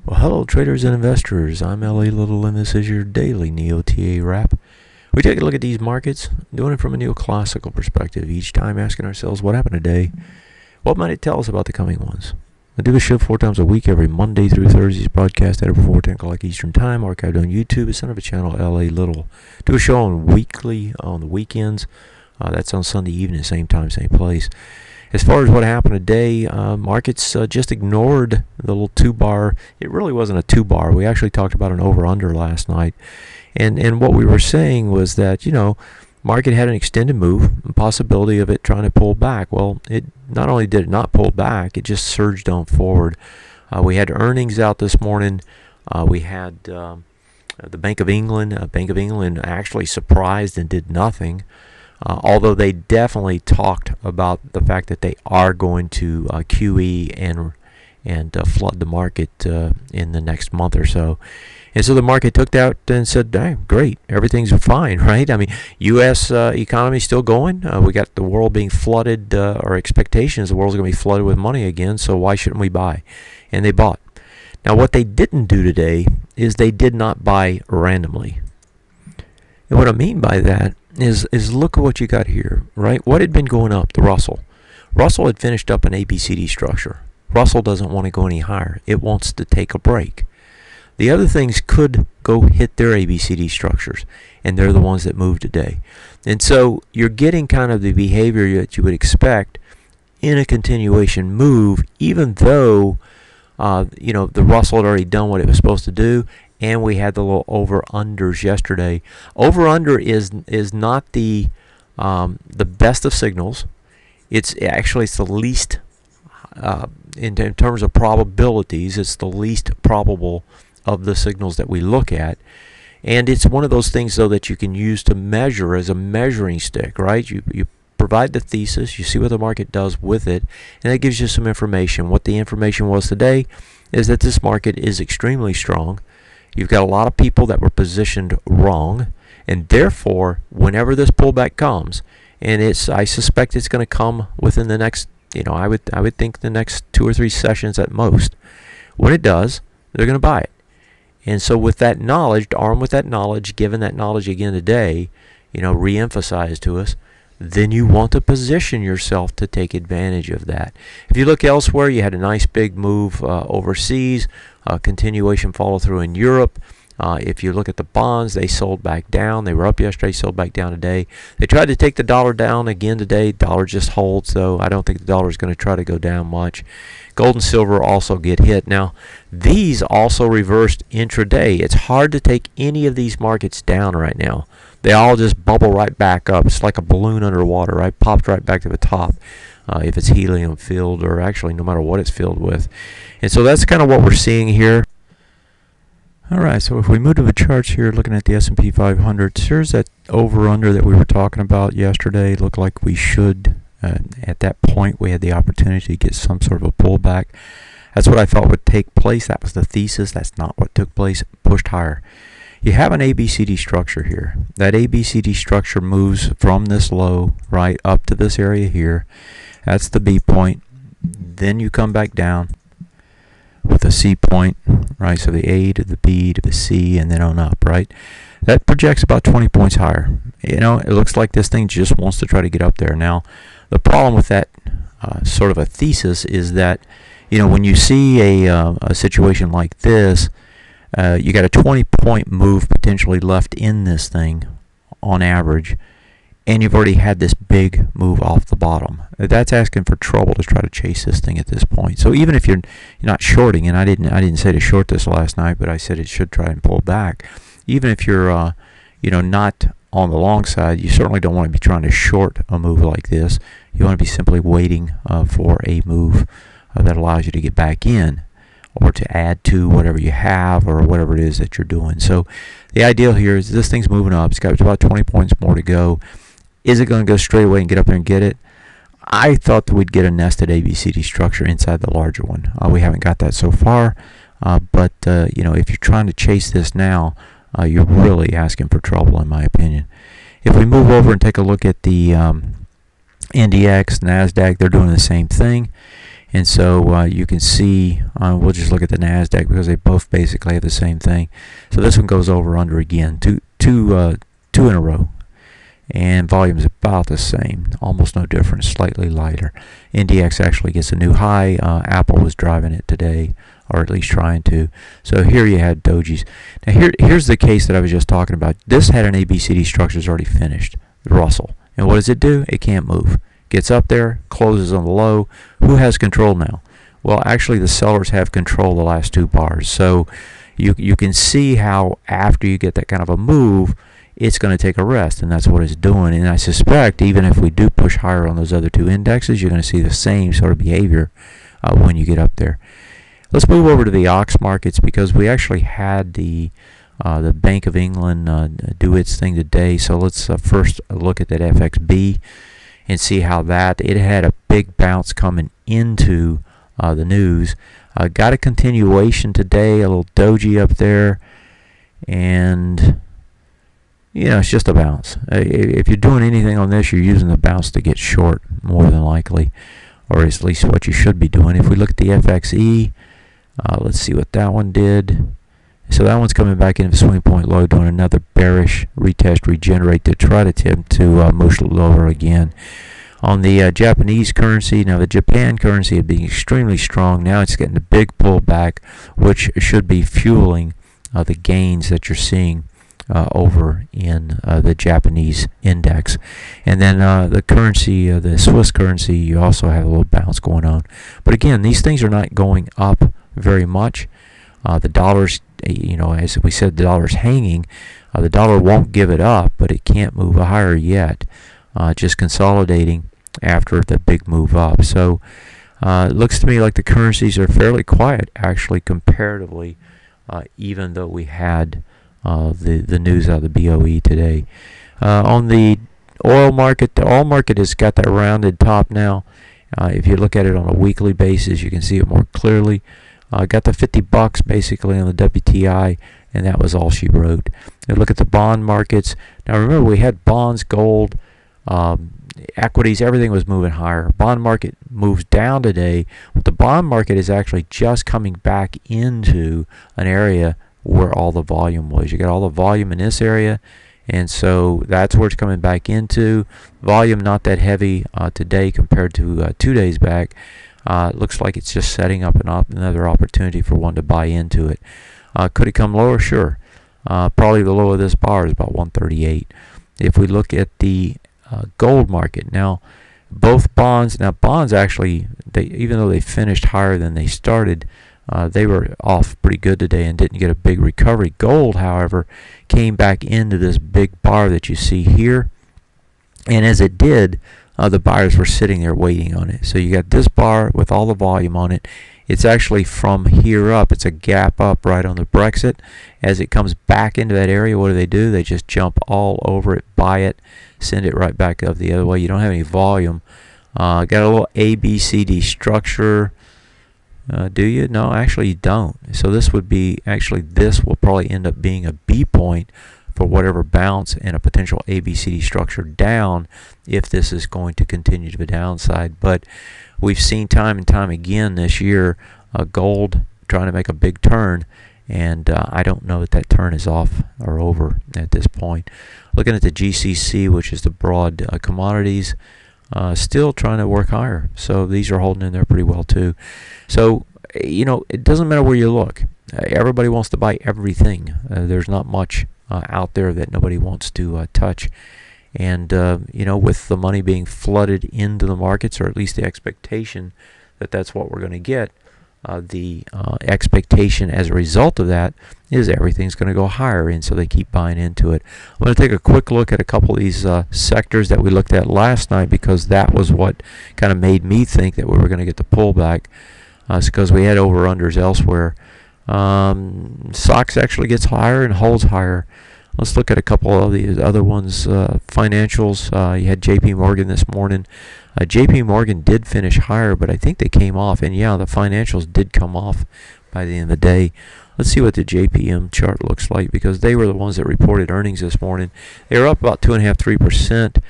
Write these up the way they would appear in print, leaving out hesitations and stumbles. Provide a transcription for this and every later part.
Well, hello traders and investors. I'm LA Little and this is your daily NeoTA wrap. We take a look at these markets, doing it from a neoclassical perspective, each time asking ourselves what happened today, what might it tell us about the coming ones. I do a show 4 times a week, every Monday through Thursdays, broadcast at over 10 o'clock Eastern Time, archived on YouTube. It's son of a channel, LA Little. Do a show on the weekends. That's on Sunday evening, same time, same place. As far as what happened today, markets just ignored the little 2-bar. It really wasn't a 2-bar. We actually talked about an over-under last night. And what we were saying was that, market had an extended move, a possibility of it trying to pull back. Well, it not only did it not pull back, it just surged on forward. We had earnings out this morning. We had the Bank of England. Bank of England actually surprised and did nothing. Although they definitely talked about the fact that they are going to QE and flood the market in the next month or so. And so the market took that and said, hey, great, everything's fine, right? I mean, U.S. economy still going. We got the world being flooded, or expectations the world's going to be flooded with money again, so why shouldn't we buy? And they bought. Now, what they didn't do today is they did not buy randomly. And what I mean by that is look at what you got here, right? What had been going up? The Russell. Russell had finished up an ABCD structure. Russell doesn't want to go any higher. It wants to take a break. The other things could go hit their ABCD structures, and they're the ones that moved today. And so you're getting kind of the behavior that you would expect in a continuation move, even though the Russell had already done what it was supposed to do. And we had the little over-unders yesterday. Over-under is not the best of signals. It's the least, in terms of probabilities, it's the least probable of the signals that we look at. And it's one of those things, though, that you can use to measure as a measuring stick, right? You provide the thesis, you see what the market does with it, and that gives you some information. What the information was today is that this market is extremely strong. You've got a lot of people that were positioned wrong, and therefore, whenever this pullback comes, and I suspect it's going to come within the next, I would think the next 2 or 3 sessions at most. When it does, they're going to buy it. And so with that knowledge, armed with that knowledge, given that knowledge again today, re-emphasized to us, then you want to position yourself to take advantage of that. If you look elsewhere, you had a nice big move overseas, continuation follow through in Europe. If you look at the bonds, they sold back down. They were up yesterday, sold back down today. They tried to take the dollar down again today. Dollar just holds, though. I don't think the dollar is going to try to go down much. Gold and silver also get hit. Now, these also reversed intraday. It's hard to take any of these markets down right now. They all just bubble right back up. It's like a balloon underwater, right? Popped right back to the top. If it's helium filled, or actually no matter what it's filled with. And so that's kind of what we're seeing here. All right, so if we move to the charts here, looking at the S&P 500, here's that over-under that we were talking about yesterday. Looked like we should, at that point, we had the opportunity to get some sort of a pullback. That's what I thought would take place. That was the thesis. That's not what took place. Pushed higher. You have an ABCD structure here. That ABCD structure moves from this low right up to this area here. That's the B point. Then you come back down with a C point, right? So the A to the B to the C and then on up, right? That projects about 20 points higher. It looks like this thing just wants to try to get up there. Now, the problem with that sort of a thesis is that, when you see a situation like this, you got a 20-point move potentially left in this thing on average, and you've already had this big move off the bottom. That's asking for trouble to try to chase this thing at this point. So even if you're not shorting, and I didn't say to short this last night, but I said it should try and pull back. Even if you're not on the long side, you certainly don't want to be trying to short a move like this. You want to be simply waiting for a move that allows you to get back in, or to add to whatever you have, or whatever it is that you're doing. So the ideal here is this thing's moving up. It's got about 20 points more to go. Is it going to go straight away and get up there and get it? I thought that we'd get a nested ABCD structure inside the larger one. We haven't got that so far, but if you're trying to chase this now, you're really asking for trouble, in my opinion. If we move over and take a look at the NDX, NASDAQ, they're doing the same thing. And so you can see, we'll just look at the NASDAQ because they both basically have the same thing. So this one goes over under again, two in a row. And volume is about the same, almost no difference, slightly lighter. NDX actually gets a new high. Apple was driving it today, or at least trying to. So here you had dojis. Now here's the case that I was just talking about. This had an ABCD structure that's already finished, the Russell. And what does it do? It can't move. Gets up there, closes on the low. Who has control now? Well, actually the sellers have control the last two bars. So you can see how after you get that kind of a move, it's going to take a rest, and that's what it's doing. And I suspect even if we do push higher on those other two indexes, you're going to see the same sort of behavior when you get up there. Let's move over to the OX markets because we actually had the Bank of England do its thing today. So let's first look at that FXB and see how it had a big bounce coming into the news. Got a continuation today, a little doji up there, and it's just a bounce. If you're doing anything on this, you're using the bounce to get short, more than likely, or at least what you should be doing. If we look at the FXE, let's see what that one did. So that one's coming back into the swing point low, doing another bearish retest, regenerate to try to attempt to push lower again. On the Japanese currency, now the Japan currency had been extremely strong. Now it's getting a big pullback, which should be fueling the gains that you're seeing over in the Japanese index. And then the currency, the Swiss currency, you also have a little bounce going on. But again, these things are not going up very much. The dollar's, as we said, the dollar's hanging. The dollar won't give it up, but it can't move higher yet. Just consolidating after the big move up. So it looks to me like the currencies are fairly quiet, actually, comparatively, even though we had the news out of the BOE today. On the oil market has got that rounded top now. If you look at it on a weekly basis, you can see it more clearly. Got the $50 basically on the WTI, and that was all she wrote. Now look at the bond markets. Now remember, we had bonds, gold, equities, everything was moving higher. Bond market moves down today, but the bond market is actually just coming back into an area where all the volume was. You got all the volume in this area, and so that's where it's coming back into. Volume not that heavy today compared to 2 days back. It looks like it's just setting up another opportunity for one to buy into it. Could it come lower? Sure. Probably the low of this bar is about 138. If we look at the gold market, now both bonds actually, even though they finished higher than they started, they were off pretty good today and didn't get a big recovery. Gold, however, came back into this big bar that you see here, and as it did, the buyers were sitting there waiting on it. So you got this bar with all the volume on it. It's actually from here up. It's a gap up right on the Brexit. As it comes back into that area, what do? They just jump all over it, buy it, send it right back up the other way. You don't have any volume. Got a little ABCD structure. Do you? No, actually you don't. So this would be, this will probably end up being a B point for whatever bounce and a potential ABCD structure down if this is going to continue to the downside. But we've seen time and time again this year gold trying to make a big turn, and I don't know that turn is off or over at this point. Looking at the GCC, which is the broad commodities, still trying to work higher. So these are holding in there pretty well too. So it doesn't matter where you look. Everybody wants to buy everything. There's not much out there that nobody wants to touch. And with the money being flooded into the markets, or at least the expectation that that's what we're going to get, the expectation as a result of that is everything's going to go higher, and so they keep buying into it. I'm going to take a quick look at a couple of these sectors that we looked at last night, because that was what kind of made me think that we were going to get the pullback. It's because we had over-unders elsewhere. SOX actually gets higher and holds higher. Let's look at a couple of these other ones. Financials, you had JP Morgan this morning. JP Morgan did finish higher, but I think they came off. And yeah, the financials did come off by the end of the day. Let's see what the JPM chart looks like, because they were the ones that reported earnings this morning. They were up about 2.5–3%.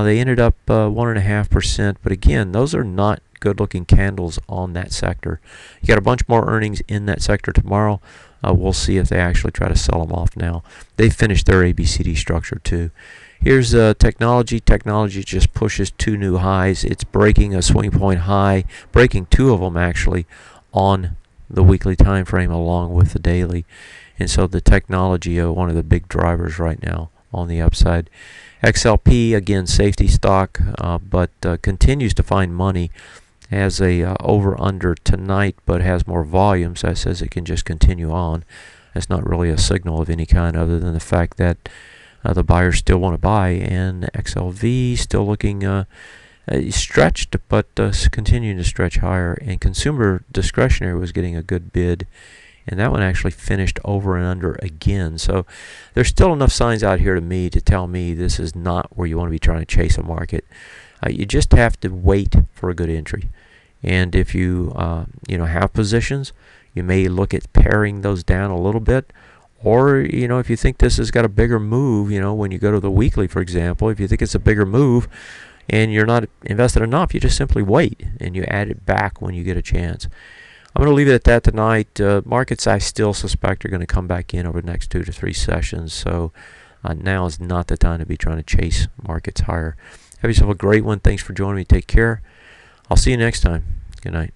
They ended up 1.5%. But again, those are not good looking candles on that sector. You got a bunch more earnings in that sector tomorrow. We'll see if they actually try to sell them off now. They finished their ABCD structure too. Here's technology. Technology just pushes 2 new highs. It's breaking a swing point high, breaking 2 of them actually on the weekly time frame along with the daily. And so the technology, one of the big drivers right now on the upside. XLP, again, safety stock, but continues to find money. Has a over-under tonight, but has more volume, so that says it can just continue on. That's not really a signal of any kind other than the fact that the buyers still want to buy, and XLV still looking stretched, but continuing to stretch higher. And consumer discretionary was getting a good bid, and that one actually finished over and under again. So there's still enough signs out here to me to tell me this is not where you want to be trying to chase a market. You just have to wait for a good entry. And if you have positions, you may look at paring those down a little bit. Or, if you think this has got a bigger move, when you go to the weekly, for example, if you think it's a bigger move and you're not invested enough, you just simply wait and you add it back when you get a chance. I'm going to leave it at that tonight. Markets, I still suspect, are going to come back in over the next 2 to 3 sessions. So now is not the time to be trying to chase markets higher. Have yourself a great one. Thanks for joining me. Take care. I'll see you next time. Good night.